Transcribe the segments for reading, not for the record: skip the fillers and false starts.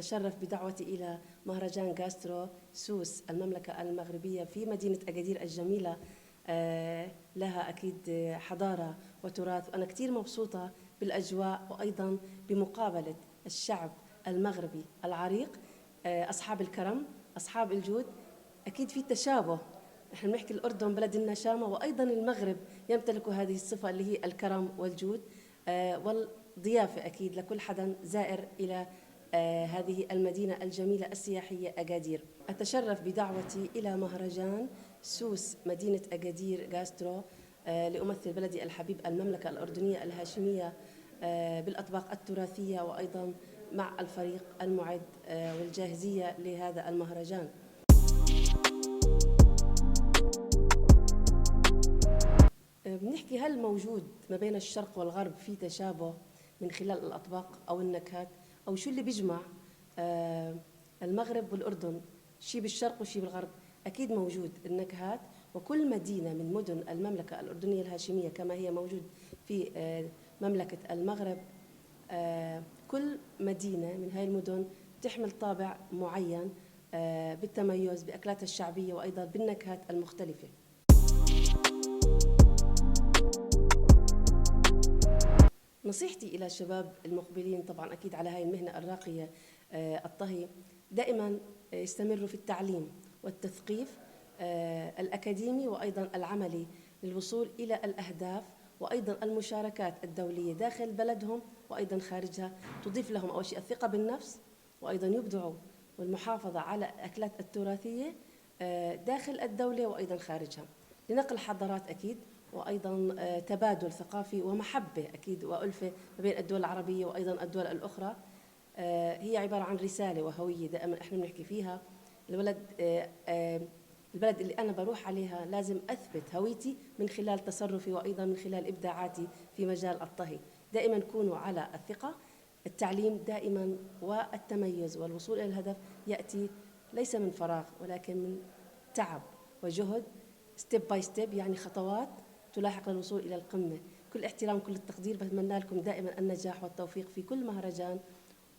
أتشرف بدعوتي إلى مهرجان غاسترو سوس المملكة المغربية في مدينة أكادير الجميلة. لها أكيد حضارة وتراث، وأنا كثير مبسوطة بالأجواء وأيضا بمقابلة الشعب المغربي العريق، أصحاب الكرم، أصحاب الجود. أكيد في تشابه، نحن بنحكي الأردن بلد النشامة، وأيضا المغرب يمتلك هذه الصفة اللي هي الكرم والجود والضيافة أكيد لكل حدا زائر إلى هذه المدينة الجميلة السياحية أكادير. أتشرف بدعوتي إلى مهرجان سوس مدينة أكادير غاسترو لأمثل بلدي الحبيب المملكة الأردنية الهاشمية بالأطباق التراثية، وأيضا مع الفريق المعد والجاهزية لهذا المهرجان. بنحكي هل موجود ما بين الشرق والغرب في تشابه من خلال الأطباق أو النكهات، أو شو اللي بيجمع المغرب والأردن؟ شيء بالشرق وشيء بالغرب. أكيد موجود النكهات، وكل مدينة من مدن المملكة الأردنية الهاشمية كما هي موجود في مملكة المغرب، كل مدينة من هاي المدن تحمل طابع معين بالتميز بأكلاتها الشعبية وأيضا بالنكهات المختلفة. نصيحتي إلى الشباب المقبلين طبعا أكيد على هاي المهنة الراقية الطهي، دائما يستمروا في التعليم والتثقيف الأكاديمي وأيضا العملي للوصول إلى الأهداف وأيضا المشاركات الدولية داخل بلدهم وأيضا خارجها، تضيف لهم أول شيء الثقة بالنفس، وأيضا يبدعوا والمحافظة على الأكلات التراثية داخل الدولة وأيضا خارجها، لنقل حضارات أكيد، وأيضا تبادل ثقافي ومحبة أكيد وألفة ما بين الدول العربية وأيضا الدول الأخرى. هي عبارة عن رسالة وهوية دائما احنا بنحكي فيها. البلد اللي أنا بروح عليها لازم أثبت هويتي من خلال تصرفي وأيضا من خلال إبداعاتي في مجال الطهي. دائما كونوا على الثقة، التعليم دائما والتميز والوصول إلى الهدف يأتي ليس من فراغ ولكن من تعب وجهد، ستيب باي ستيب، يعني خطوات تلاحق للوصول إلى القمة. كل احترام كل التقدير، بتمنى لكم دائما النجاح والتوفيق في كل مهرجان،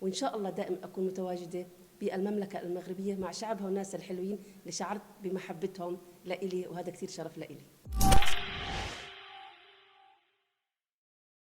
وإن شاء الله دائما أكون متواجدة بالمملكة المغربية مع شعبها والناس الحلوين اللي شعرت بمحبتهم لإلي، وهذا كثير شرف لإلي.